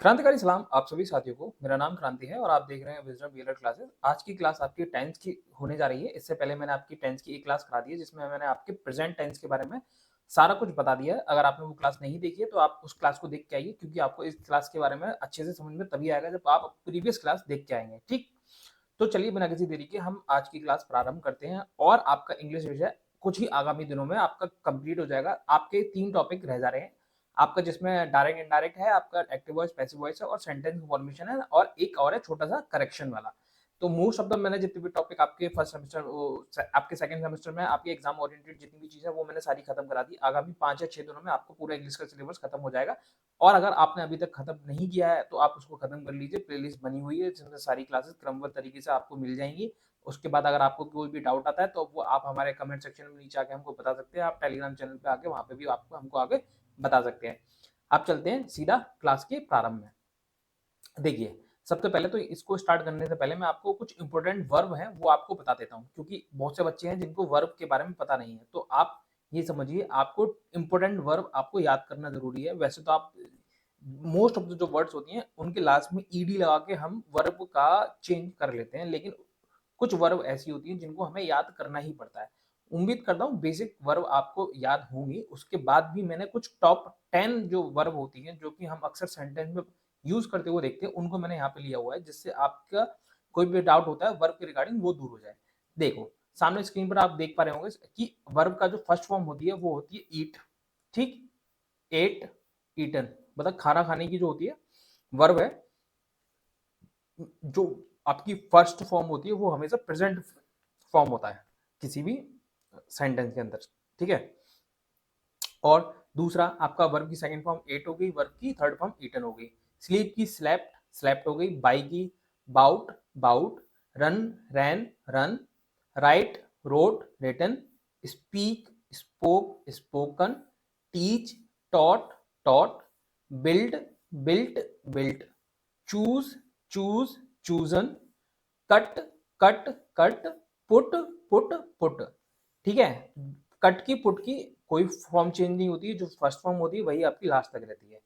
क्रांतिकारी सलाम आप सभी साथियों को। मेरा नाम क्रांति है और आप देख रहे हैं विजडम बीएलएड क्लासेस। आज की क्लास आपकी 10th की होने जा रही है। इससे पहले मैंने आपकी 10th की एक क्लास करा दी है जिसमें मैंने आपके प्रेजेंट टेंस के बारे में सारा कुछ बता दिया है। अगर आपने वो क्लास नहीं देखी है तो आप उस क्लास को देख के आइए, क्योंकि आपको इस क्लास के बारे में अच्छे से समझ में तभी आएगा जब आप प्रीवियस क्लास देख के आएंगे। ठीक, तो चलिए बिना किसी देरी के हम आज की क्लास प्रारंभ करते हैं। और आपका इंग्लिश विषय कुछ ही आगामी दिनों में आपका कंप्लीट हो जाएगा। आपके 3 टॉपिक रह जा रहे हैं आपका, जिसमें डायरेक्ट इनडायरेक्ट है, आपका एक्टिव वॉइस पैसिव वॉइस है और सेंटेंस फॉर्मेशन है, और एक और है छोटा सा करेक्शन वाला। तो मोस्ट ऑफ द मैंने जितने भी टॉपिक आपके फर्स्ट सेमेस्टर आपके सेकंड सेमेस्टर में आपके एग्जाम ओरिएंटेड जितनी भी चीजें वो मैंने सारी खत्म करा दी। आगामी 5 या 6 दिनों में आपको पूरा इंग्लिश का सिलेबस खत्म हो जाएगा। और अगर आपने अभी तक खत्म नहीं किया है तो आप उसको खत्म कर लीजिए। प्लेलिस्ट बनी हुई है जिसमें सारी क्लासेस क्रमबद्ध तरीके से आपको मिल जाएंगी। उसके बाद अगर आपको कोई भी डाउट आता है तो वो आप हमारे कमेंट सेक्शन में नीचे आके हमको बता सकते हैं। आप टेलीग्राम चैनल पे आके वहां पे भी आपको हमको आगे बता सकते हैं। आप चलते हैं सीधा क्लास के प्रारंभ में। देखिए, सबसे पहले तो इसको स्टार्ट करने से पहले मैं आपको कुछ इंपॉर्टेंट वर्ब हैं वो आपको बता देता हूँ, क्योंकि बहुत से बच्चे हैं जिनको वर्ब के बारे में पता नहीं है। तो आप ये समझिए, आपको इंपॉर्टेंट वर्ब आपको याद करना जरूरी है। वैसे तो आप मोस्ट ऑफ द जो वर्ड्स होती हैं उनके लास्ट में ईडी लगा के हम वर्ब का चेंज कर लेते हैं, लेकिन कुछ वर्ब ऐसी होती हैं जिनको हमें याद करना ही पड़ता है। उम्मीद करता हूँ बेसिक वर्ब आपको याद होंगी। उसके बाद भी मैंने कुछ टॉप 10 जो वर्ब होती हैं जो कि हम अक्सर सेंटेंस में यूज करते हुए देखते हैं, उनको मैंने यहाँ पे लिया हुआ है, जिससे आपका कोई भी डाउट होता है वर्ब के रिगार्डिंग वो दूर हो जाए। देखो, सामने स्क्रीन पर आप देख पा रहे होंगे कि वर्ब का जो फर्स्ट फॉर्म होती है वो होती है ईट। ठीक, एट, ईटन, मतलब खाना खाने की जो होती है वर्ब है, जो आपकी फर्स्ट फॉर्म होती है वो हमेशा प्रेजेंट फॉर्म होता है किसी भी सेंटेंस के अंदर। ठीक है, और दूसरा आपका वर्ब की सेकंड फॉर्म एट हो गई, वर्ब की थर्ड फॉर्म ईटन हो गई। स्लीप की स्लेप्ट, स्लेप्ट हो गई। बाई की bought, bought. Run, ran, run. Write, wrote, written. Speak, spoke, spoken. Teach, taught, taught. Build, built, built. Choose, chose, chosen. Cut, cut, cut. Put, put, put. ठीक है, cut की put की कोई form change नहीं होती है, जो फर्स्ट फॉर्म होती है वही आपकी लास्ट तक रहती है।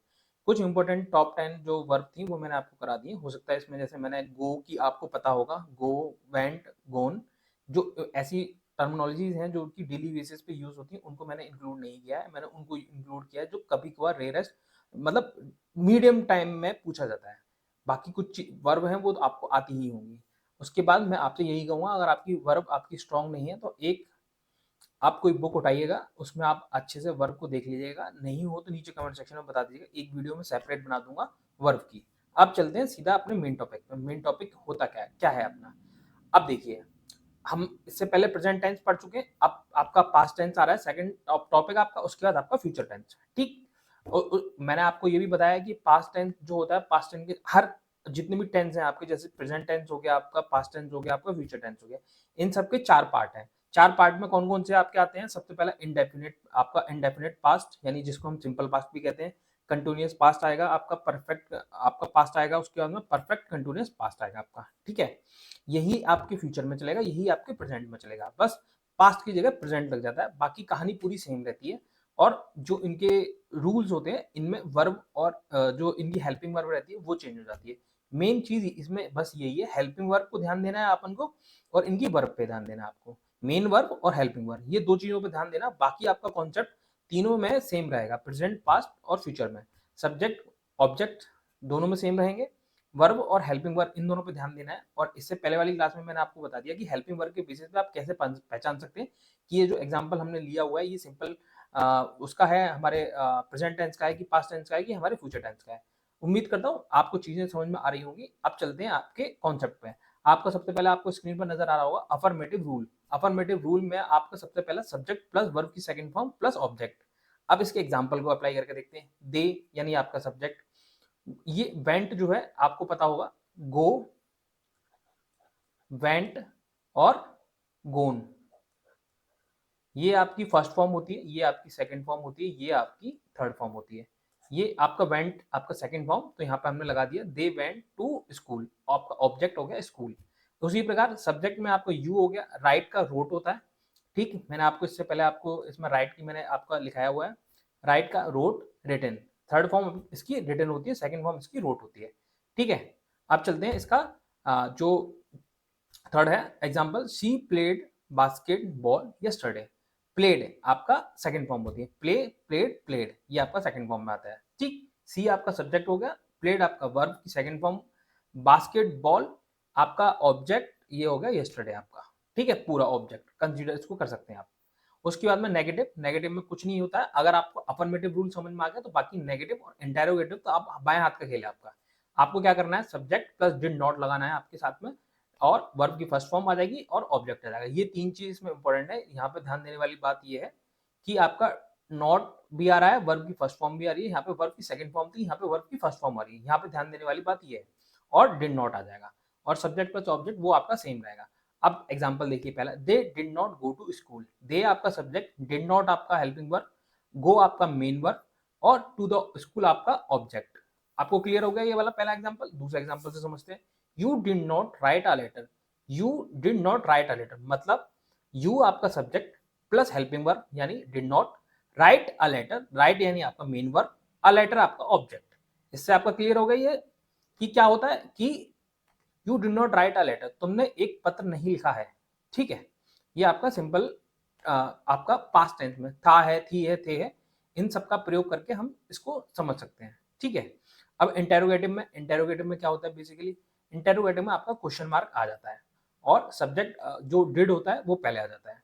कुछ इंपॉर्टेंट टॉप 10 जो वर्ब थी वो मैंने आपको करा दी। हो सकता है इसमें जैसे मैंने गो की आपको पता होगा, गो, वेंट, गोन। जो ऐसी टर्मिनोलॉजीज हैं जो कि डेली बेसिस पे यूज होती हैं उनको मैंने इंक्लूड नहीं किया है। मैंने उनको इंक्लूड किया है जो कभी कभार रेयरेस्ट, मतलब मीडियम टाइम में पूछा जाता है। बाकी कुछ वर्ब हैं वो तो आपको आती ही होंगी। उसके बाद मैं आपसे यही कहूंगा, अगर आपकी वर्ब आपकी स्ट्रांग नहीं है तो एक आप कोई बुक उठाइएगा, उसमें आप अच्छे से वर्ब को देख लीजिएगा। नहीं हो तो नीचे कमेंट सेक्शन में बता दीजिएगा, एक वीडियो में सेपरेट बना दूंगा वर्ब की। अब चलते हैं सीधा अपने मेन टॉपिक पे। मेन टॉपिक होता क्या है अपना। अब देखिए, हम इससे पहले प्रेजेंट टेंस पढ़ चुके हैं, अब आपका पास्ट टेंस आ रहा है सेकंड टॉपिक आपका। उसके बाद आपका फ्यूचर टेंस। ठीक, मैंने आपको ये भी बताया कि पास्ट टेंस जो होता है, पास्ट टेंस के हर जितने भी टेंस हैं आपके, जैसे प्रेजेंट टेंस हो गया आपका, पास्ट टेंस हो गया आपका, फ्यूचर टेंस हो गया, इन सबके 4 पार्ट हैं। 4 पार्ट में कौन कौन से आपके आते हैं? सबसे पहला इंडेफिनिट, आपका इंडेफिनिट पास्ट, यानी जिसको हम सिंपल पास्ट भी कहते हैं। कंटिन्यूअस पास्ट आएगा आपका, परफेक्ट आपका पास्ट आएगा, उसके बाद में परफेक्ट कंटिन्यूअस पास्ट आएगा आपका। ठीक है, यही आपके फ्यूचर में चलेगा, यही आपके प्रेजेंट में चलेगा। बस पास्ट की जगह प्रेजेंट लग जाता है, बाकी कहानी पूरी सेम रहती है। और जो इनके रूल्स होते हैं इनमें वर्ब और जो इनकी हेल्पिंग वर्ब रहती है वो चेंज हो जाती है। मेन चीज इसमें बस यही है, हेल्पिंग वर्ब को ध्यान देना है अपन को और इनकी वर्ब पे ध्यान देना है आपको। मेन वर्ब और हेल्पिंग वर्ब, ये 2 चीजों पे ध्यान देना। बाकी आपका कॉन्सेप्ट तीनों में सेम रहेगा, प्रेजेंट, पास्ट और फ्यूचर में। सब्जेक्ट, ऑब्जेक्ट दोनों में सेम रहेंगे। वर्ब और हेल्पिंग वर्ब इन दोनों पे ध्यान देना है। और इससे पहले वाली क्लास में मैंने आपको बता दिया कि हेल्पिंग वर्ब के बेसिस पे आप कैसे पहचान सकते हैं कि ये जो एग्जांपल हमने लिया हुआ है ये सिंपल उसका है, हमारे प्रेजेंट टेंस का है कि पास्ट टेंस का है कि हमारे फ्यूचर टेंस का है। उम्मीद करता हूँ आपको चीजें समझ में आ रही होंगी। अब चलते हैं आपके कॉन्सेप्ट पे। आपका सबसे पहले आपको स्क्रीन पर नजर आ रहा होगा अफर्मेटिव रूल। अफर्मेटिव रूल में आपका सबसे पहला सब्जेक्ट प्लस वर्ब की सेकंड फॉर्म प्लस ऑब्जेक्ट। अब इसके एग्जांपल को अप्लाई करके देखते हैं। दे यानी आपका सब्जेक्ट, ये वेंट जो है आपको पता होगा, गो, वेंट और गोन, ये आपकी फर्स्ट फॉर्म होती है, ये आपकी सेकंड फॉर्म होती है, ये आपकी थर्ड फॉर्म होती है। ये आपका वेंट आपका सेकंड फॉर्म, तो यहाँ पे हमने लगा दिया दे वेंट टू स्कूल, आपका ऑब्जेक्ट हो गया स्कूल। उसी प्रकार सब्जेक्ट में आपको यू हो गया, राइट का रोट होता है। ठीक, मैंने आपको इससे पहले आपको इसमें राइट की मैंने आपका लिखाया हुआ है, राइट का रोट, रिटन। थर्ड फॉर्म इसकी रिटन होती है, सेकंड फॉर्म इसकी रोट होती है। ठीक है, अब चलते हैं इसका जो थर्ड है example, she played basketball yesterday. Played आपका सेकंड फॉर्म होती है, प्ले प्लेड प्लेड, ये आपका सेकंड फॉर्म में आता है। ठीक, सी आपका सब्जेक्ट हो गया, प्लेड आपका वर्ब की सेकंड फॉर्म, बास्केटबॉल आपका ऑब्जेक्ट, ये हो गया यस्टरडे आपका। ठीक है, पूरा ऑब्जेक्ट कंसीडर इसको कर सकते हैं आप। उसके बाद में नेगेटिव, नेगेटिव में कुछ नहीं होता है। अगर आपको अफर्मेटिव रूल समझ में आ गया तो बाकी नेगेटिव और इंटेरोगेटिव तो आप बाएं हाथ का खेल है आपका। आपको क्या करना है, सब्जेक्ट प्लस डिड नॉट लगाना है आपके साथ में, और वर्ब की फर्स्ट फॉर्म आ जाएगी और ऑब्जेक्ट आ जाएगा। ये तीन चीज इसमें इंपॉर्टेंट है। यहाँ पे ध्यान देने वाली बात ये है कि आपका नॉट भी आ रहा है, वर्ब की फर्स्ट फॉर्म भी आ रही है, यहाँ पे वर्ब की सेकंड फॉर्म थी, यहाँ पे वर्ब की फर्स्ट फॉर्म आ रही है। यहाँ पे ध्यान देने वाली बात ये है, और डिड नॉट आ जाएगा, और सब्जेक्ट प्लस ऑब्जेक्ट वो आपका सेम रहेगा। अब एग्जांपल देखिए पहला, they did not go to school. They आपका सब्जेक्ट, डिड नॉट आपका हेल्पिंग वर्ब, गो आपका मेन वर्ब, और टू द स्कूल आपका ऑब्जेक्ट। आपको क्लियर हो गया ये वाला पहला एग्जांपल। दूसरा एग्जांपल से समझते हैं, you did not write a letter. You did not write a letter मतलब यू आपका सब्जेक्ट प्लस हेल्पिंग वर्ब यानी did not, write a letter, write यानी आपका मेन वर्ब, अ लेटर आपका ऑब्जेक्ट। इससे आपका क्लियर हो गया ये कि क्या होता है कि you did not write a letter, तुमने एक पत्र नहीं लिखा है। ठीक है, ये आपका सिंपल आपका पास्ट टेंस में था है, थी है, थे है, इन सब का प्रयोग करके हम इसको समझ सकते हैं। ठीक है, अब इंटेरोगेटिव में, इंटेरोगेटिव में क्या होता है बेसिकली, इंटेरोगेटिव में आपका क्वेश्चन मार्क आ जाता है और सब्जेक्ट जो डिड होता है वो पहले आ जाता है।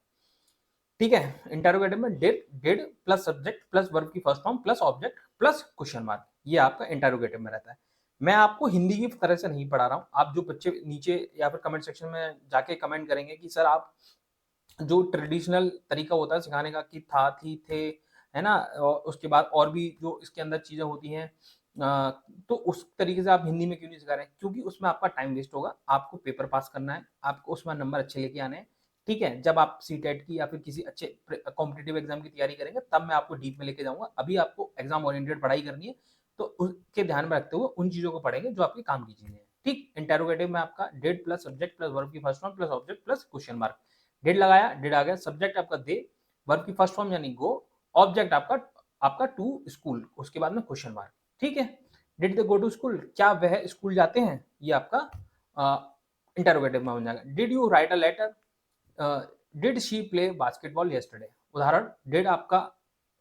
ठीक है, इंटेरोगेटिव में did, did plus subject plus verb की first form plus object plus question mark, ये आपका इंटेरोगेटिव में रहता है। मैं आपको हिंदी की तरह से नहीं पढ़ा रहा हूँ। आप जो बच्चे नीचे या फिर कमेंट सेक्शन में जाके कमेंट करेंगे कि सर आप जो ट्रेडिशनल तरीका होता है सिखाने का कि था, थी, थे, है ना, और उसके बाद और भी जो इसके अंदर चीजें होती हैं, तो उस तरीके से आप हिंदी में क्यों नहीं सिखा रहे हैं? क्योंकि उसमें आपका टाइम वेस्ट होगा। आपको पेपर पास करना है, आपको उसमें नंबर अच्छे लेके आने हैं। ठीक है, जब आप सीटेट की या फिर किसी अच्छे कॉम्पिटेटिव एग्जाम की तैयारी करेंगे तब मैं आपको डीप में लेके जाऊंगा। अभी आपको एग्जाम ओरिएंटेड पढ़ाई करनी है, तो उसके ध्यान में रखते हुए उन चीजों को पढ़ेंगे जो आपके काम की चीजें हैं। ठीक, इंटेरोगेटिव में आपका did plus subject plus verb की first form plus object plus question mark. Did लगाया, डिड आ गया, सब्जेक्ट आपका दे, वर्ब की फर्स्ट फॉर्म यानी गो, ऑब्जेक्ट आपका आपका टू स्कूल, उसके बाद में क्वेश्चन मार्क। ठीक है, did they go to school, क्या वह स्कूल जाते हैं, ये आपका इंटेरोगेटिव में बन जाएगा। Did you write a letter, did she play basketball yesterday. उदाहरण, डिड आपका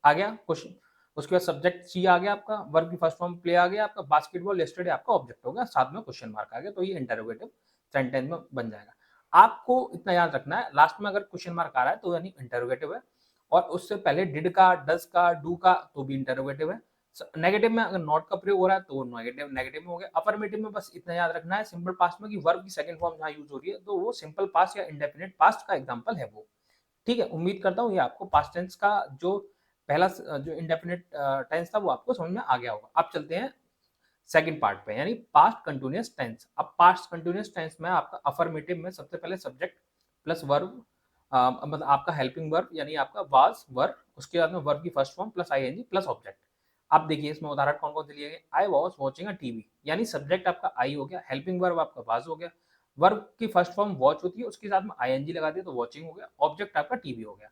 आ गया क्वेश्चन, उसके बाद सब्जेक्ट शी आ गया आपका, वर्ब की फर्स्ट फॉर्म प्ले आ गया आपका, बास्केटबॉल यस्टरडे आपका ऑब्जेक्ट हो गया, साथ में क्वेश्चन मार्क आ गया, तो ये इंटेरोगेटिव सेंटेंस में बन जाएगा। आपको इतना याद रखना है, लास्ट में अगर क्वेश्चन मार्क आ रहा है तो यानी इंटेरोगेटिव है, और उससे पहले डिड का, डज का, डू का तो भी इंटेरोगेटिव है। नेगेटिव में अगर नॉट का प्रयोग हो रहा है तो नेगेटिव, नेगेटिव में हो गया। अफर्मेटिव में बस इतना याद रखना है सिंपल पास्ट में कि वर्ब की सेकंड फॉर्म जहां यूज हो रही है तो वो सिंपल पास्ट या इंडेफिनिट पास्ट का एग्जांपल है वो। ठीक है, उम्मीद करता हूँ ये आपको पास्ट टेंस का जो पहला जो इंडेफिनिट टेंस था वो आपको समझ में आ गया होगा। अब चलते हैं सेकंड पार्ट पे, यानी पास्ट कंटिन्यूअस टेंस। अब पास्ट कंटिन्यूअस टेंस में आपका अफर्मेटिव में सबसे पहले सब्जेक्ट प्लस वर्ब, मतलब आपका हेल्पिंग वर्ब यानी आपका वाज वर्ब, उसके बाद में वर्ब की first form plus ING plus object. आप देखिए इसमें उदाहरण कौन कौन से लिए गए। I was watching a TV, यानी सब्जेक्ट आपका आई हो गया, हेल्पिंग वर्ब आपका वाज हो गया, वर्ब की फर्स्ट फॉर्म वॉच होती है, उसके साथ में आईएनजी लगा दिया तो वॉचिंग हो गया, ऑब्जेक्ट आपका टीवी हो गया।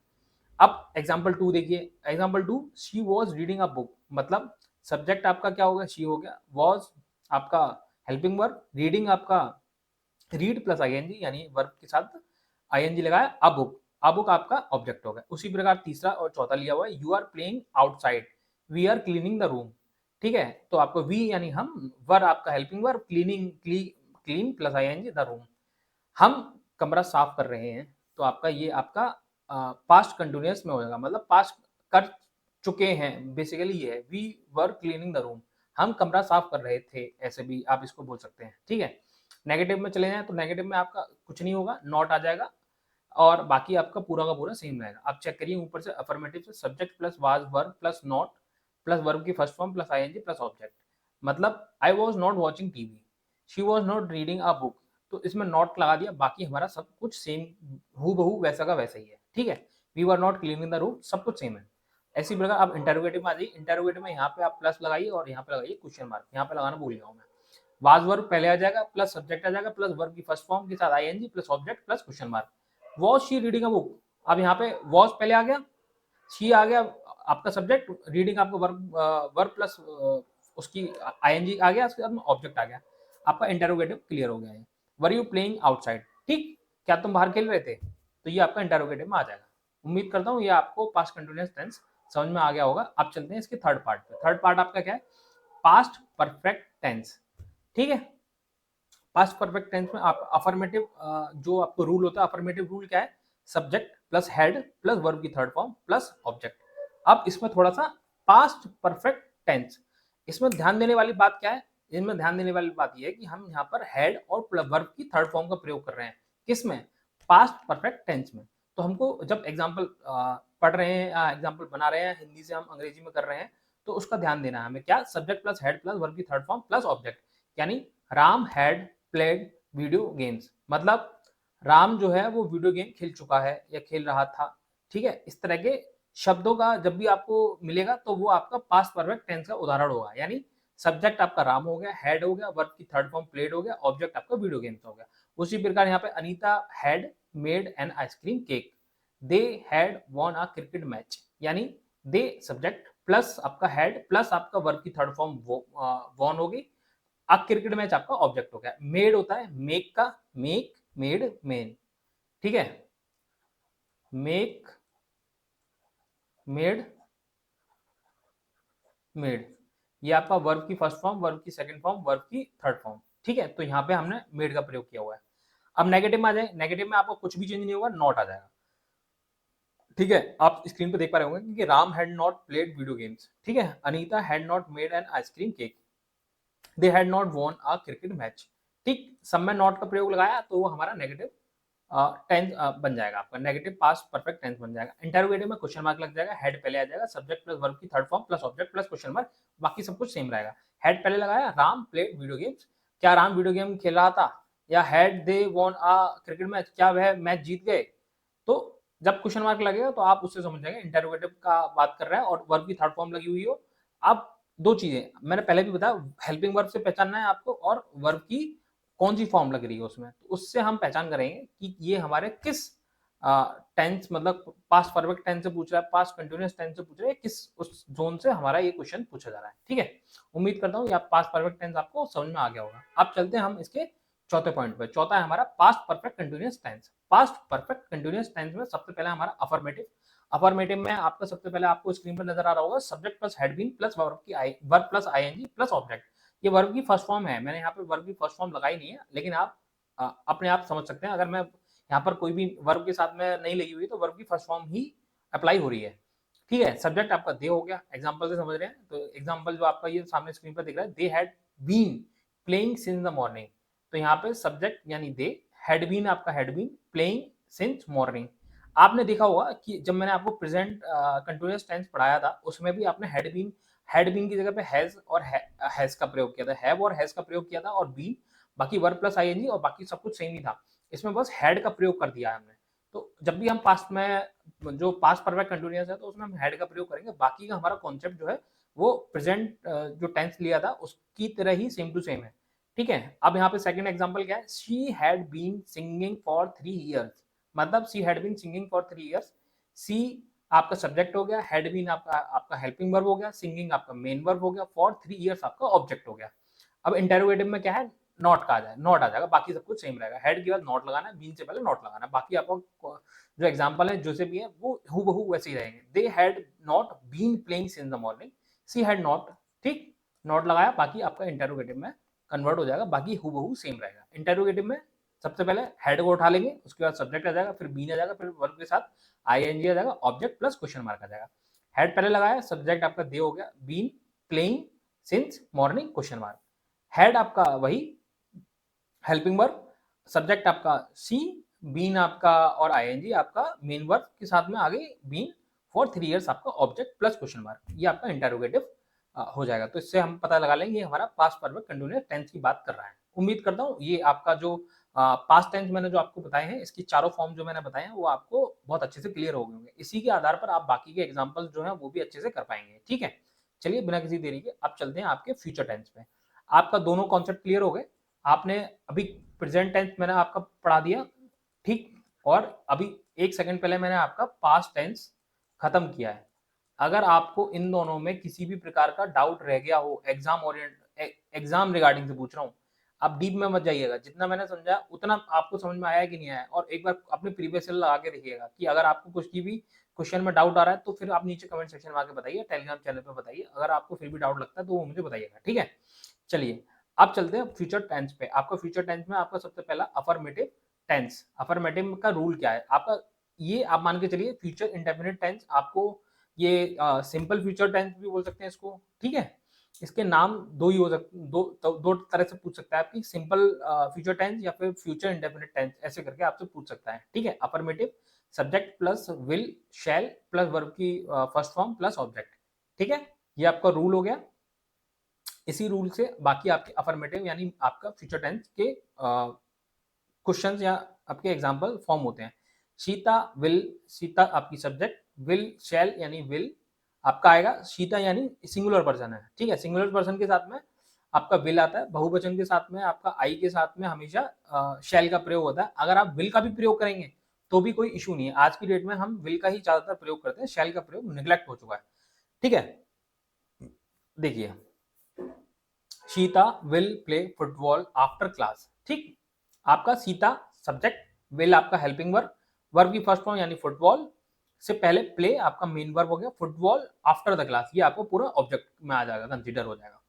अब एग्जाम्पल 2 देखिए, example 2, she was reading a book, मतलब सब्जेक्ट आपका क्या होगा, शी हो गया, वॉज आपका हेल्पिंग वर्ब, रीडिंग आपका रीड प्लस आईएनजी यानी वर्ब के साथ आईएनजी लगाया, अ बुक, अ बुक आपका ऑब्जेक्ट हो गया। उसी प्रकार तीसरा और चौथा लिया हुआ है, you are playing outside, we are cleaning the room. ठीक है, तो आपको वी यानी हम, वर आपका helping verb, cleaning clean plus ING the room, हम कमरा साफ कर रहे हैं। तो आपका ये आपका पास्ट कंटिन्यूअस में हो जाएगा, मतलब पास्ट कर चुके हैं, बेसिकली ये है, we were cleaning the room, हम कमरा साफ कर रहे थे, ऐसे भी आप इसको बोल सकते हैं। ठीक है, नेगेटिव में चले जाएं तो नेगेटिव में आपका कुछ नहीं होगा, नॉट आ जाएगा, और बाकी आपका पूरा का पूरा सेम रहेगा। आप चेक करिए ऊपर से, अफर्मेटिव से subject plus was verb plus not plus verb की first form plus ING plus object, मतलब I was not watching TV, she was not reading a book, तो इसमें नॉट लगा दिया, बाकी हमारा सब कुछ सेम हु बहू वैसा का वैसा ही है। ठीक है, we were not cleaning the room, सब कुछ सेम है। ऐसी प्रकार आप इंटेरोगेटिव में आ जाइए, इंटेरोगेटिव में यहाँ पे आप प्लस लगाइए और यहाँ पे लगाइए क्वेश्चन मार्क, यहाँ पे लगाना भूल गया हूँ मैं। वाज वर्ब पहले आ जाएगा प्लस सब्जेक्ट आ जाएगा प्लस वर्ब की फर्स्ट फॉर्म के साथ ING plus object plus question mark. Was she reading a book, अब यहाँ पे वॉज पहले आ गया, शी आ गया, आपका सब्जेक्ट, रीडिंग आपका वर्ब प्लस उसकी आईएनजी आ गया, उसके बाद में ऑब्जेक्ट आ गया, आपका इंटरोगेटिव क्लियर हो गया है। वर यू प्लेइंग आउटसाइड, ठीक, क्या तुम बाहर खेल रहे थे, तो ये आपका इंटरोगेटिव में आ जाएगा। उम्मीद करता हूँ ये आपको पास्ट कंटिन्यूअस टेंस समझ में आ गया होगा। अब चलते हैं इसके थर्ड पार्ट पे। थर्ड पार्ट आपका क्या है, पास्ट परफेक्ट टेंस, ठीक है। पास्ट परफेक्ट टेंस में आप अफर्मेटिव जो आपको रूल होता है, अफर्मेटिव रूल क्या है, subject plus head plus verb की थर्ड फॉर्म प्लस ऑब्जेक्ट। अब इसमें थोड़ा सा पास्ट परफेक्ट टेंस, इसमें ध्यान देने वाली बात क्या है, इनमें ध्यान देने वाली बात यह है कि हम यहाँ पर हेड और वर्ब की थर्ड फॉर्म का प्रयोग कर रहे हैं, किसमें, पास्ट परफेक्ट टेंस में। तो हमको जब एग्जाम्पल पढ़ रहे हैं, एग्जाम्पल बना रहे हैं, हिंदी से हम अंग्रेजी में कर रहे हैं, तो उसका ध्यान देना है हमें, क्या, subject plus head plus verb की थर्ड फॉर्म प्लस ऑब्जेक्ट। यानी Ram had played video games, मतलब राम जो है वो वीडियो गेम खेल चुका है या खेल रहा था, ठीक है। इस तरह के शब्दों का जब भी आपको मिलेगा तो वो आपका पास्ट परफेक्ट टेंस का उदाहरण होगा। यानी सब्जेक्ट आपका राम हो गया, हेड हो गया, वर्ब की थर्ड फॉर्म प्लेड हो गया, ऑब्जेक्ट आपका वीडियो गेम्स हो गया। उसी प्रकार यहाँ पे Anita had made an ice cream cake, they had von a cricket match, यानी दे सब्जेक्ट प्लस आपका हेड प्लस आपका वर्ब की थर्ड फॉर्म वॉन होगी, अब क्रिकेट मैच आपका ऑब्जेक्ट हो गया। मेड होता है मेक का, मेक, मेड, मेन, ठीक है, मेक, मेड, मेड, ये आपका वर्ब की फर्स्ट फॉर्म, वर्ब की सेकंड फॉर्म, वर्ब की थर्ड फॉर्म, ठीक है। तो यहाँ पे हमने मेड का प्रयोग किया हुआ है। अब नेगेटिव में आ जाए, नेगेटिव में आपको कुछ भी चेंज नहीं होगा, नॉट आ जाएगा, ठीक है। आप स्क्रीन पे देख पा रहे होंगे कि Ram had not played video games, ठीक है, Anita had not made an ice cream cake, they had not von a cricket match, ठीक, सब में नॉट का प्रयोग लगाया तो वो हमारा नेगेटिव टेंस बन जाएगा, आपका नेगेटिव पास्ट परफेक्ट टेंस बन जाएगा। इंटरोगेटिव में क्वेश्चन मार्क लग जाएगा, हेड पहले आ जाएगा, सब्जेक्ट प्लस वर्ब की third form plus object plus question mark, बाकी सब कुछ सेम रहेगा। हेड पहले लगाया, राम प्लेड वीडियो गेम्स, क्या राम वीडियो गेम खेल रहा था, या had they won a cricket match, क्या वह मैच जीत गए। तो जब क्वेश्चन मार्क लगेगा तो आप उससे समझ जाएंगे इंटरोगेटिव का बात कर रहा है और वर्ब की थर्ड फॉर्म लगी हुई हो। अब दो चीजें मैंने पहले भी बताया, हेल्पिंग वर्ब से पहचानना है आपको और वर्ब की कौन सी फॉर्म लग रही है उसमें, तो उससे हम पहचान करेंगे कि ये हमारे किस टेंस, मतलब पास्ट परफेक्ट टेंस से पूछ रहा है, पास्ट कंटिन्यूअस टेंस से पूछ रहा है, किस उस जोन से हमारा ये क्वेश्चन पूछा जा रहा है, ठीक है। उम्मीद करता हूँ ये पास्ट परफेक्ट टेंस आपको समझ में आ गया होगा। अब चलते हैं हम इसके चौथे पॉइंट पे। चौथा है हमारा past perfect continuous tense. Past perfect continuous tense में सबसे पहले हमारा अफर्मेटिव। अफर्मेटिव में आपका सबसे पहले आपको स्क्रीन पर नजर आ रहा होगा, subject plus had been plus verb plus ING plus object. ये वर्ब की फर्स्ट फॉर्म है, मैंने यहाँ पे वर्ब की फर्स्ट फॉर्म लगाई नहीं है, लेकिन आप अपने आप समझ सकते हैं। अगर मैं यहाँ पर कोई भी वर्ब के साथ में नहीं लगी हुई तो वर्ब की फर्स्ट फॉर्म ही अप्लाई हो रही है, ठीक है। सब्जेक्ट आपका दे हो गया, एग्जांपल से समझ रहे हैं, तो एग्जांपल जो आपका ये सामने स्क्रीन पर दिख रहा है, they had been playing since the morning, तो यहाँ पे सब्जेक्ट यानी दे, हैड बीन आपका had been playing since morning. आपने देखा होगा कि जब मैंने आपको प्रेजेंट कंटिन्यूअस टेंस पढ़ाया था उसमें भी आपने हैड बीन की जगह पे हैज और हैज का प्रयोग किया था, हैव और हैज का प्रयोग किया था, और बीन बाकी वर्ब प्लस आईएनजी और बाकी सब कुछ सेम ही था, इसमें बस हैड का प्रयोग कर दिया है हमने। तो जब भी हम पास्ट में जो पास्ट परफेक्ट कंटिन्यूअस है तो उसमें हम हैड का प्रयोग करेंगे, बाकी का हमारा कॉन्सेप्ट जो है वो प्रेजेंट जो टेंस लिया था उसकी तरह ही सेम टू सेम है, ठीक है। अब यहाँ पे सेकंड एग्जांपल क्या है, she had been singing for 3 years, मतलब she had been singing for 3 years. She आपका सब्जेक्ट हो गया, हैड बीन आपका आपका हेल्पिंग वर्ब हो गया, सिंगिंग आपका मेन वर्ब हो गया, फॉर 3 इयर्स आपका ऑब्जेक्ट हो गया। अब इंटेरोगेटिव में क्या है, नॉट का आ जाए, नॉट आ जाएगा, बाकी सब कुछ सेम रहेगा, हेड के बाद नॉट लगाना है, बीन से पहले नॉट लगाना है, बाकी आपको जो एग्जांपल है जो से भी है वो हूबहू वैसे ही रहेंगे। They had not been playing since the morning, she had not, ठीक, नॉट लगाया, बाकी आपका इंटेरोगेटिव में कन्वर्ट हो जाएगा, बाकी हूबहू सेम रहेगा। इंटेरोगेटिव में सबसे पहले हेड को उठा लेंगे, उसके बाद सब्जेक्ट आ जाएगा, फिर बीन आ जाएगा, फिर वर्ब के साथ आईएनजी आ जाएगा, ऑब्जेक्ट प्लस क्वेश्चन मार्क आ जाएगा। हेड पहले लगाया, सब्जेक्ट आपका दे हो गया, been playing since morning question mark, had आपका वही हेल्पिंग वर्ब, सब्जेक्ट आपका सी, बीन आपका और आईएनजी आपका मेन वर्ब के साथ में आ गई बीन, फॉर 3 इयर्स आपका ऑब्जेक्ट प्लस क्वेश्चन मार्क, ये आपका इंटेरोगेटिव हो जाएगा। तो इससे हम पता लगा लेंगे हमारा पास्ट परफेक्ट कंटिन्यूअस टेंस की बात कर रहा है। उम्मीद करता हूँ ये आपका जो पास्ट टेंस मैंने जो आपको बताए हैं, इसकी चारों फॉर्म जो मैंने बताए हैं वो आपको बहुत अच्छे से क्लियर हो गए होंगे। इसी के आधार पर आप बाकी के एग्जाम्पल जो है वो भी अच्छे से कर पाएंगे, ठीक है। चलिए बिना किसी देरी के अब चलते हैं आपके फ्यूचर टेंस पे। आपका दोनों कॉन्सेप्ट क्लियर हो गए, आपने अभी प्रेजेंट टेंस मैंने आपका पढ़ा दिया, ठीक, और अभी 1 सेकंड पहले मैंने आपका पास्ट टेंस खत्म किया है। अगर आपको इन दोनों में किसी भी प्रकार का डाउट रह गया हो, एग्जाम रिगार्डिंग से पूछ रहा हूँ, आप डीप में मत जाइएगा, जितना मैंने समझा उतना आपको समझ में आया कि नहीं आया, और एक बार अपने प्रीवियस ईयर लगा के देखिएगा कि अगर आपको कुछ की भी क्वेश्चन में डाउट आ रहा है तो फिर आप नीचे कमेंट सेक्शन में आके बताइए, टेलीग्राम चैनल पे बताइए, अगर आपको फिर भी डाउट लगता है तो वो मुझे बताइएगा, ठीक है। चलिए अब चलते हैं फ्यूचर टेंस पे। आपका फ्यूचर टेंस में आपका सबसे पहला अफर्मेटिव टेंस। अफर्मेटिव का रूल क्या है आपका, ये आप मान के चलिए फ्यूचर इंडेफिनिट टेंस, आपको ये सिंपल फ्यूचर टेंस भी बोल सकते हैं इसको, ठीक है। इसके नाम दो ही हो सकते, दो तरह से पूछ सकता है आपकी, सिंपल फ्यूचर टेंस या फिर फ्यूचर इंडेफिनिट टेंस, ऐसे करके आपसे पूछ सकता है, ठीक है। Affirmative subject plus will shall plus verb की फर्स्ट फॉर्म प्लस ऑब्जेक्ट, ठीक है। ये आपका रूल हो गया। इसी रूल से बाकी आपके अफर्मेटिव यानी आपका फ्यूचर टेंस के क्वेश्चंस या आपके एग्जांपल फॉर्म होते हैं। सीता विल, सीता आपकी सब्जेक्ट, विल शैल यानी विल आपका आएगा, सीता यानी सिंगुलर पर्सन है, ठीक है। सिंगुलर पर्सन के साथ में आपका विल आता है, बहुवचन के साथ में आपका आई के साथ में हमेशा शैल का प्रयोग होता है। अगर आप विल का भी प्रयोग करेंगे तो भी कोई इशू नहीं है, आज की डेट में हम विल का ही ज्यादातर प्रयोग करते हैं, शैल का प्रयोग निगलेक्ट हो चुका है, ठीक है। देखिए Sita will play football after class, ठीक। आपका सीता सब्जेक्ट, विल आपका हेल्पिंग वर्ब, वर्ब की फर्स्ट फॉर्म यानी फुटबॉल से पहले प्ले आपका मेन वर्ब हो गया, फुटबॉल आफ्टर द क्लास ये आपको पूरा ऑब्जेक्ट में आ जाएगा, कंसीडर हो जाएगा।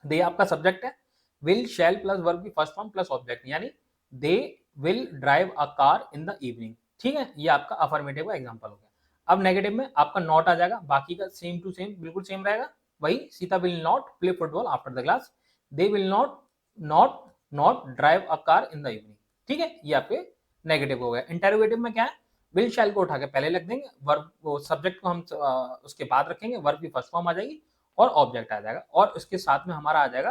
दे आपका सब्जेक्ट है, विल शैल प्लस वर्ब की फर्स्ट फॉर्म प्लस ऑब्जेक्ट, यानी they will drive a car in the evening, ठीक है। ये आपका अफर्मेटिव का एग्जांपल हो गया। अब नेगेटिव में आपका नॉट आ जाएगा, बाकी का सेम टू सेम बिल्कुल सेम रहेगा, वही Sita will not play football after the class, they will not not not drive a car in the evening, ठीक है। ये आपके नेगेटिव हो गया। इंटेरोगेटिव में क्या है, विल शैल को उठा के पहले रख देंगे, वर्ब सब्जेक्ट को हम उसके बाद रखेंगे, वर्ब की फर्स्ट फॉर्म आ जाएगी और ऑब्जेक्ट आ जाएगा, और उसके साथ में हमारा आ जाएगा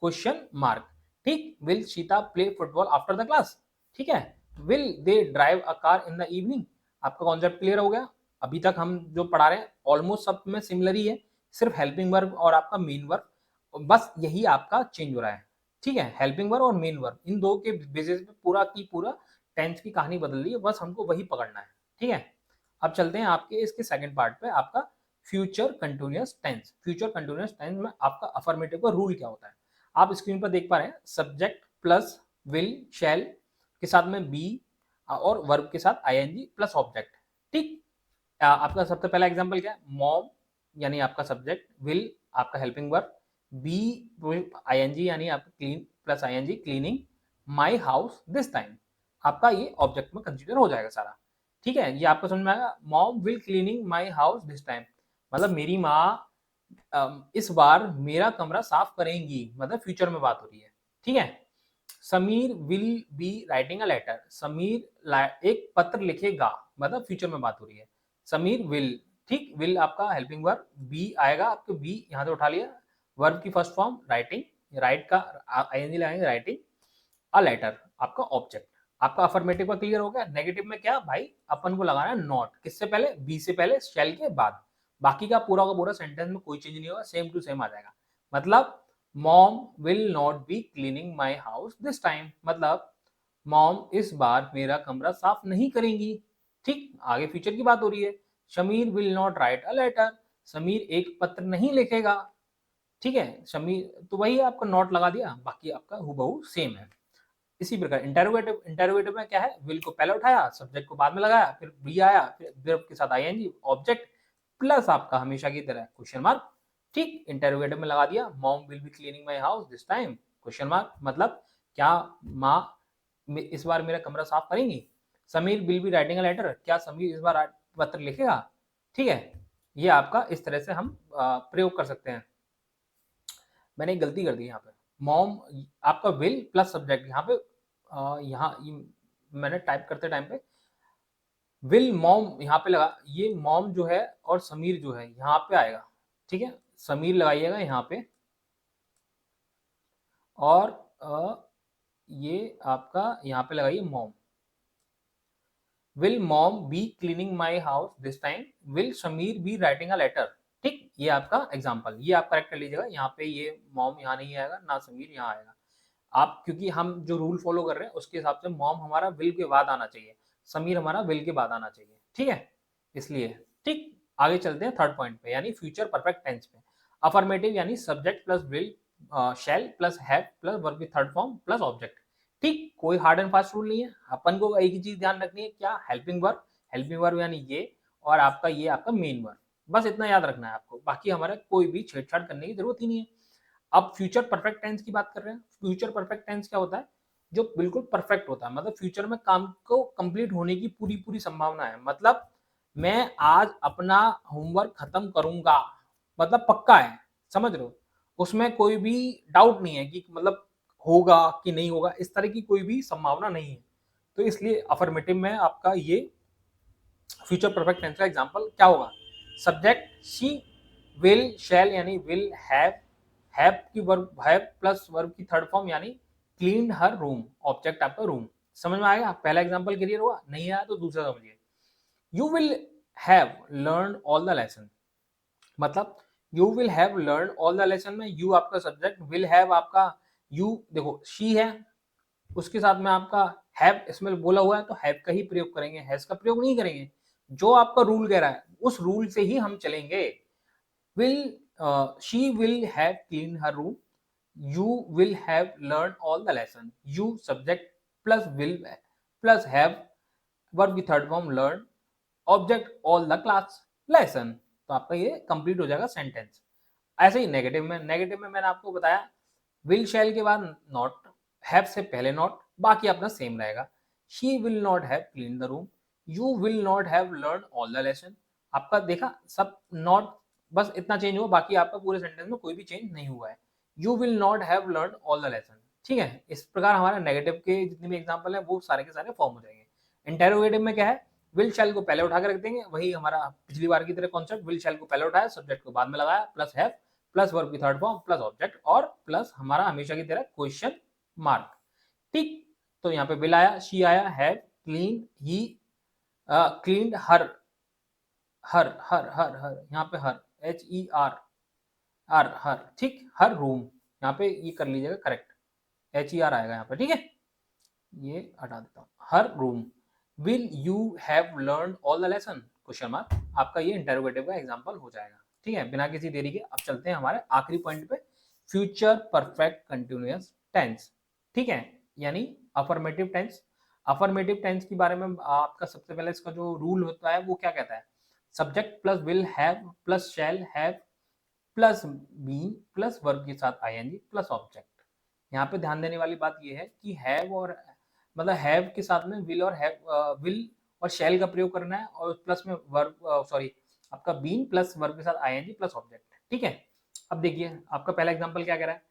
क्वेश्चन मार्क, ठीक। Will Sita play football after the class, ठीक है। Will they drive a car in the evening, आपका कॉन्सेप्ट क्लियर हो गया। अभी तक हम जो पढ़ा रहे हैं ऑलमोस्ट सब में सिमिलर ही है, सिर्फ हेल्पिंग वर्ब और आपका मेन वर्ब, बस यही आपका चेंज हो रहा है, ठीक है। हेल्पिंग वर्ब और मेन वर्ब इन दो के बेसिस पे पूरा की पूरा टेंस की कहानी बदल रही है, बस हमको वही पकड़ना है, ठीक है। अब चलते हैं आपके इसके सेकंड पार्ट पे, आपका future continuous tense. Future continuous tense में आपका अफर्मेटिव का रूल क्या होता है, आप स्क्रीन पर देख पा रहे हैं, सब्जेक्ट प्लस विल शैल के साथ में बी और वर्ब के साथ आईएनजी प्लस ऑब्जेक्ट, ठीक। आपका सबसे पहला एग्जांपल क्या है, मॉम यानी आपका सब्जेक्ट, विल आपका हेल्पिंग वर्ब, बी आईएनजी यानी आपका clean plus ING cleaning my house this time, आपका ये ऑब्जेक्ट में कंसीडर हो जाएगा सारा, ठीक है। ये आपको समझ में आएगा, mom will cleaning my house this time, मतलब मेरी माँ इस बार मेरा कमरा साफ करेंगी, मतलब फ्यूचर में बात हो रही है, ठीक है। Sameer will be writing a letter, Sameer एक पत्र लिखेगा, मतलब फ्यूचर में बात हो रही है, समीर विल, ठीक। विल आपका हेल्पिंग वर्ब, बी आएगा आपके, बी यहां से उठा लिया, वर्ब की फर्स्ट फॉर्म राइटिंग, राइट का आईएनजी लगाएंगे राइटिंग, अ लेटर आपका ऑब्जेक्ट। आपका अफर्मेटिव का क्लियर हो गया। नेगेटिव में क्या भाई, अपन को लगाना है नॉट, किससे पहले, बी से पहले, शैल के बाद, बाकी का पूरा सेंटेंस में कोई चेंज नहीं होगा, सेम टू सेम आ जाएगा। मतलब mom will not be cleaning my house this time, मतलब मॉम इस बार मेरा कमरा साफ नहीं करेंगी, ठीक। आगे फ्यूचर की बात हो रही है, Sameer will not write a letter, Sameer एक पत्र नहीं लिखेगा, ठीक है। समीर तो वही आपका नॉट लगा दिया, बाकी आपका हूबहू सेम है। इसी प्रकार इंटेरोगेटिव, इंटेरोगेटिव में क्या है, विल को पहले उठाया, सब्जेक्ट को बाद में लगाया, फिर बी आया, फिर वर्ब के साथ आईएनजी ऑब्जेक्ट प्लस आपका हमेशा की तरह क्वेश्चन मार्क, ठीक। इंटेरोगेटिव में लगा दिया, mom will be cleaning my house this time, question mark, मतलब क्या माँ इस बार मेरा कमरा साफ करेंगी। Sameer will be writing a letter, क्या समीर इस बार पत्र लिखेगा, ठीक है। ये आपका इस तरह से हम प्रयोग कर सकते हैं। मैंने एक गलती कर दी यहाँ पे, मॉम आपका विल प्लस सब्जेक्ट, यहाँ पे यहाँ मैंने टाइप करते टाइम पे विल मॉम यहाँ पे लगा, ये मॉम जो है और समीर जो है यहाँ पे आएगा, ठीक है। समीर लगाइएगा यहाँ पे, और ये आपका यहाँ पे लगाइए mom, will mom be cleaning my house this time, will Sameer be writing a letter, ठीक। ये आपका एग्जाम्पल, ये आप करेक्ट कर लीजिएगा, यहाँ पे ये मॉम यहाँ नहीं आएगा ना समीर यहाँ आएगा, आप क्योंकि हम जो रूल फॉलो कर रहे हैं उसके हिसाब से मॉम हमारा विल के बाद आना चाहिए, समीर हमारा विल के बाद आना चाहिए, ठीक है, इसलिए, ठीक। आगे चलते हैं थर्ड पॉइंट पे, यानी फ्यूचर परफेक्ट टेंस पे। अफर्मेटिव यानी subject plus will, shall plus have plus verb की थर्ड फॉर्म प्लस ऑब्जेक्ट। ठीक, कोई हार्ड एंड फास्ट रूल नहीं है, अपन को एक ही चीज ध्यान रखनी है, क्या? Helping verb. हेल्पिंग वर्ब यानी ये, और आपका ये आपका मेन वर्ब, बस इतना याद रखना है आपको, बाकी हमारा कोई भी छेड़छाड़ करने की जरूरत ही नहीं है। अब फ्यूचर परफेक्ट टेंस की बात कर रहे हैं। फ्यूचर परफेक्ट टेंस क्या होता है? जो बिल्कुल परफेक्ट होता है, मतलब फ्यूचर में काम को कंप्लीट होने की पूरी पूरी संभावना है। मतलब मैं आज अपना होमवर्क खत्म करूंगा, मतलब पक्का है, समझ रहे हो? उसमें कोई भी डाउट नहीं है कि मतलब होगा कि नहीं होगा, इस तरह की कोई भी संभावना नहीं है। तो इसलिए अफर्मेटिव में आपका ये फ्यूचर परफेक्ट टेंस का एग्जांपल क्या होगा? सब्जेक्ट शी विल, शैल यानी विल, हैव की वर्ब, हैव प्लस वर्ब की थर्ड फॉर्म यानी क्लीन हर रूम, ऑब्जेक्ट आपका रूम। समझ में आएगा? पहला एग्जांपल क्लियर हुआ? नहीं आया तो दूसरा समझिए। You will have learn all the lesson, मतलब you will have learn all the lesson में यू आपका सब्जेक्ट, विल हैव आपका, यू देखो शी है, उसके साथ में आपका हैव इसमें बोला हुआ है तो हैव का ही प्रयोग करेंगे, हैज का प्रयोग नहीं करेंगे। जो आपका रूल कह रहा है उस रूल से ही हम चलेंगे। Will, she will have clean her room, you will have learned all the lesson, you subject plus will plus have verb की third form learn, object all the class lesson। तो आपका ये कंप्लीट हो जाएगा sentence. ऐसे ही negative में मैंने आपको बताया विल शैल के बाद नॉट, हैव से पहले नॉट, बाकी अपना सेम रहेगा। She will not have clean the room, you will not have learn all the lesson. आपका देखा सब नॉट, बस इतना चेंज हुआ, बाकी आपका पूरे सेंटेंस में कोई भी चेंज नहीं हुआ है। You will not have learn all the lesson. ठीक है, इस प्रकार हमारा नेगेटिव के जितने भी एग्जाम्पल है वो सारे के सारे फॉर्म हो जाएंगे। इंटेरोगेटिव में क्या है? विल शैल को पहले उठा के रख देंगे, वही हमारा पिछली बार की तरह कॉन्सेप्ट, विल शैल को पहले उठाया, सब्जेक्ट को बाद में लगाया, प्लस हैव प्लस वर्ब की थर्ड फॉर्म प्लस ऑब्जेक्ट और प्लस हमारा हमेशा की तरह क्वेश्चन मार्क। ठीक, तो यहाँ पे विल आया, शी आया, हैव, क्लीन, ही, क्लीन, हर, हर यहाँ पे हर, HER, हर, ठीक, हर रूम, यहाँ पे ये कर लीजिएगा करेक्ट, HER आएगा यहाँ पे, ठीक है, ये हटा देता हूँ, हर room. Will you have learn all the lesson, question mark. आपका ये इंटेरोगेटिव का एग्जांपल हो जाएगा। ठीक है, बिना किसी देरी के अब चलते हैं हमारे आखिरी पॉइंट पे, फ्यूचर परफेक्ट कंटिन्यूअस टेंस। ठीक है, यानी अफर्मेटिव टेंस। अफर्मेटिव टेंस के बारे में आपका सबसे पहले इसका जो रूल होता है वो क्या कहता है? Subject plus will have plus shall have plus been plus verb के साथ आईएनजी प्लस ऑब्जेक्ट। यहाँ पे ध्यान देने वाली बात यह है कि हैव और मतलब हैव के साथ में विल और हैव, विल और शैल का प्रयोग करना है, और प्लस में वर्ब, सॉरी, आपका बीन प्लस वर्ब के साथ आईएनजी प्लस ऑब्जेक्ट। ठीक है, अब देखिए आपका पहला एग्जांपल क्या कह रहा है?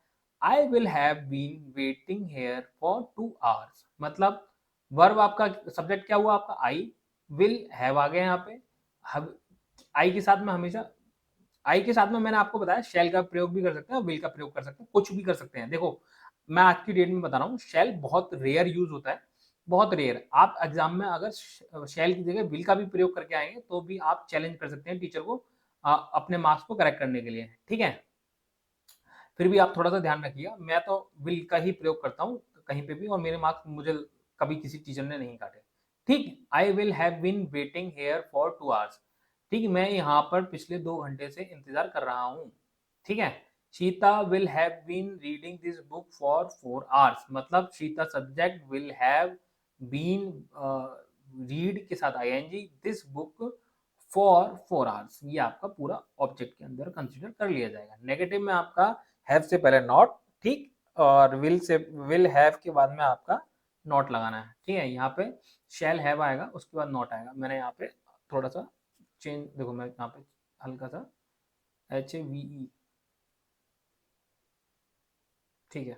I will have been waiting here for 2 hours, मतलब वर्ब आपका, सब्जेक्ट क्या हुआ आपका? आई, विल हैव आ गया यहाँ पे, आई के साथ में हमेशा, आई के साथ में मैंने आपको बताया शैल का प्रयोग भी कर सकते हैं, विल का प्रयोग कर सकते हैं, कुछ भी कर सकते हैं। देखो मैं आज की डेट में बता रहा हूँ, शैल बहुत रेयर यूज होता है, बहुत रेयर। आप एग्जाम में अगर शैल की जगह विल का भी प्रयोग करके आएंगे तो भी आप चैलेंज कर सकते हैं टीचर को अपने मार्क्स को करेक्ट करने के लिए। ठीक है, फिर भी आप थोड़ा सा ध्यान रखिएगा, मैं तो विल का ही प्रयोग करता हूँ कहीं पे भी, और मेरे मार्क्स मुझे कभी किसी टीचर ने नहीं काटे। ठीक, I will have been waiting here for 2 hours, ठीक, मैं यहाँ पर पिछले 2 घंटे से इंतजार कर रहा हूँ। ठीक है, Sita will have been reading this book for 4 hours, मतलब Sita subject, will have been read के साथ ING, this book for 4 hours, ये आपका पूरा ऑब्जेक्ट के अंदर कंसिडर कर लिया जाएगा। नेगेटिव में आपका हैव से पहले नॉट, ठीक, और विल से, विल हैव के बाद में आपका नॉट लगाना है। ठीक है, यहाँ पे शैल हैव आएगा, उसके बाद नॉट आएगा। मैंने यहाँ पे थोड़ा सा चेंज, देखो मैं यहाँ पे हल्का सा HAVE, ठीक है,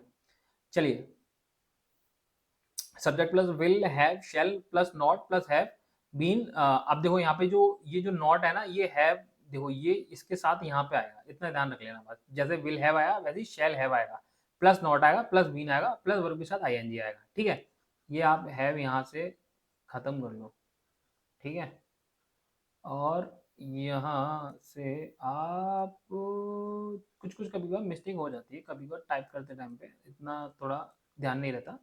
चलिए, subject plus will have shall plus not plus have been. अब देखो यहाँ पे जो ये जो नॉट है ना, ये हैव, देखो ये इसके साथ यहाँ पे आएगा, इतना ध्यान रख लेना बस। जैसे विल हैव आया वैसे ही शैल हैव आएगा, प्लस नॉट आएगा प्लस बीन आएगा प्लस वर्ब के साथ आईएनजी आएगा। ठीक है, ये आप हैव यहाँ से खत्म कर लो। ठीक है, और यहाँ से आप कुछ कुछ कभी कभार मिस्टेक हो जाती है, कभी कभार टाइप करते टाइम पे इतना थोड़ा ध्यान नहीं रहता,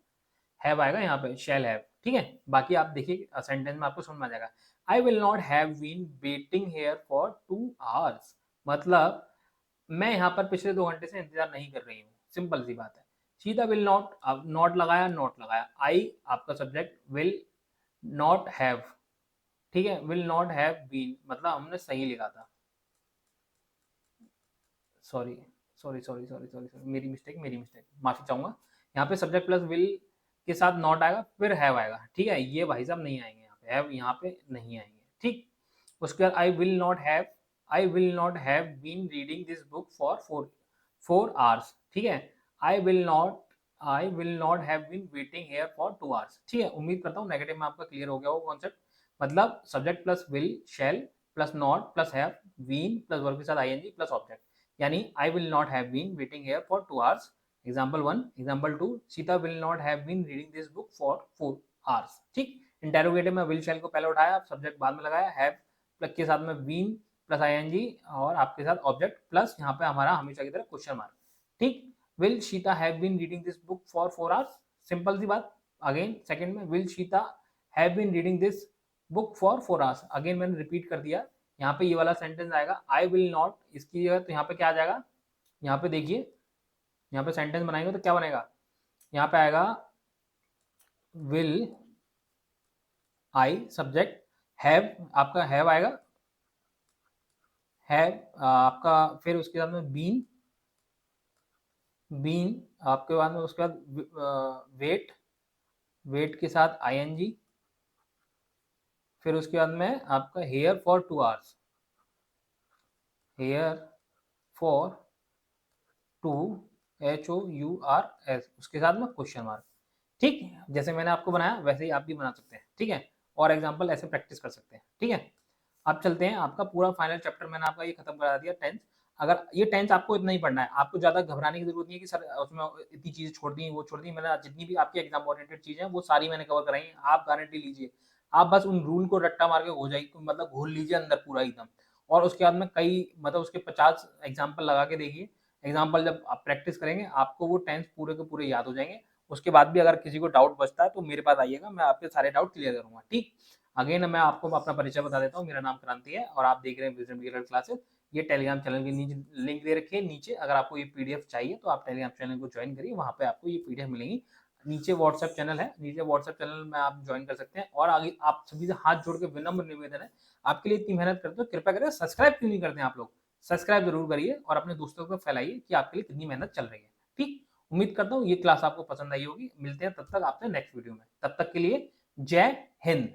हैव आएगा यहाँ पे, शैल हैव। ठीक है, बाकी आप देखिए सेंटेंस में आपको समझ में आ जाएगा। I will not have been waiting here for 2 hours, मतलब मैं यहाँ पर पिछले 2 घंटे से इंतजार नहीं कर रही हूँ, सिंपल सी बात है। सीधा विल नॉट, अब नॉट लगाया, नॉट लगाया, आई आपका सब्जेक्ट, विल नॉट हैव, ठीक है, विल नॉट हैव बीन, मतलब हमने सही लिखा था, sorry sorry sorry sorry sorry sorry, मेरी मिस्टेक, मेरी मिस्टेक, माफी चाहूंगा। यहाँ पे सब्जेक्ट प्लस विल के साथ नॉट आएगा, फिर हैव आएगा, ठीक है, ये भाई साहब नहीं आएंगे यहाँ पे, हैव यहाँ पे नहीं आएंगे, ठीक। उसके बाद I will not have been reading this book for 4 hours, ठीक है। I will not I will not have been waiting here for 2 hours, ठीक है। उम्मीद करता हूँ नेगेटिव में आपका क्लियर हो गया वो कॉन्सेप्ट, मतलब subject plus will, shall plus not plus have, been plus verb के साथ आईएनजी प्लस ऑब्जेक्ट, यानी I will not have been waiting here for 2 hours। Example 1, example 2, Sita will not have been reading this book for 4 hours, ठीक। Interrogative में will shall को पहले उठाया, subject बाद में लगाया, हैव प्लस के साथ में बीन प्लस आईएनजी और आपके साथ ऑब्जेक्ट प्लस यहाँ पे हमारा हमेशा की तरह क्वेश्चन मार्क, ठीक। Will Sita have been reading this book for 4 hours, simple सी बात। अगेन सेकंड में, will Sita have been reading this book for 4 hours, again मैंने रिपीट कर दिया। यहाँ पे ये वाला सेंटेंस आएगा आई विल नॉट, इसकी जगह तो यहाँ पे क्या आ जाएगा, यहाँ पे देखिए, यहाँ पे सेंटेंस बनाएंगे तो क्या बनेगा, यहाँ पे आएगा विल आई सब्जेक्ट, हैव आपका हैव आएगा, हैव आपका, फिर उसके साथ में बीन आपके बाद में, उसके बाद वेट के साथ आईएनजी, फिर उसके बाद में आपका hair for 2 hours, here for 2HOURS, उसके साथ में क्वेश्चन मार्क, ठीक। जैसे मैंने आपको बनाया वैसे ही आप भी बना सकते हैं, ठीक है। और एग्जाम्पल ऐसे प्रैक्टिस कर सकते हैं, ठीक है। अब चलते हैं, आपका पूरा फाइनल चैप्टर मैंने आपका ये खत्म करा दिया, टेंथ। अगर ये टेंथ आपको इतना ही पढ़ना है, आपको ज्यादा घबराने की जरूरत नहीं है कि सर उसमें इतनी चीजें छोड़ दी, वो छोड़ दी, मैंने जितनी भी आपकी एग्जाम ओरिएंटेड चीजें हैं वो सारी मैंने कवर कराई है, आप गारंटी लीजिए। आप बस उन रूल को रट्टा मार के हो जाए, मतलब घोल लीजिए अंदर पूरा एकदम, और उसके बाद में कई, मतलब उसके 50 एग्जाम्पल लगा के देखिए। एग्जाम्पल जब आप प्रैक्टिस करेंगे आपको वो टेंथ पूरे के पूरे याद हो जाएंगे। उसके बाद भी अगर किसी को डाउट बचता है तो मेरे पास आइएगा, मैं आपके सारे डाउट क्लियर करूंगा, ठीक। अगेन मैं आपको अपना परिचय बता देता हूँ, मेरा नाम क्रांति है और आप देख रहे हैं विजडम बिगिनर क्लासेस। ये टेलीग्राम चैनल के नीचे लिंक दे रखी है नीचे, अगर आपको ये पीडीएफ चाहिए तो आप टेलीग्राम चैनल को ज्वाइन करिए, वहाँ पे आपको ये पीडीएफ मिलेंगी। नीचे व्हाट्सएप चैनल है, नीचे व्हाट्सएप चैनल में आप ज्वाइन कर सकते हैं। और आगे आप सभी से हाथ जोड़ के विनम्र निवेदन है, आपके लिए इतनी मेहनत करते हो, कृपया करके सब्सक्राइब क्यों नहीं करते हैं आप लोग, सब्सक्राइब जरूर करिए और अपने दोस्तों को फैलाइए कि आपके लिए कितनी मेहनत चल रही है, ठीक। उम्मीद करता हूँ ये क्लास आपको पसंद आई होगी, मिलते हैं तब तक आपसे नेक्स्ट वीडियो में, तब तक के लिए जय हिंद।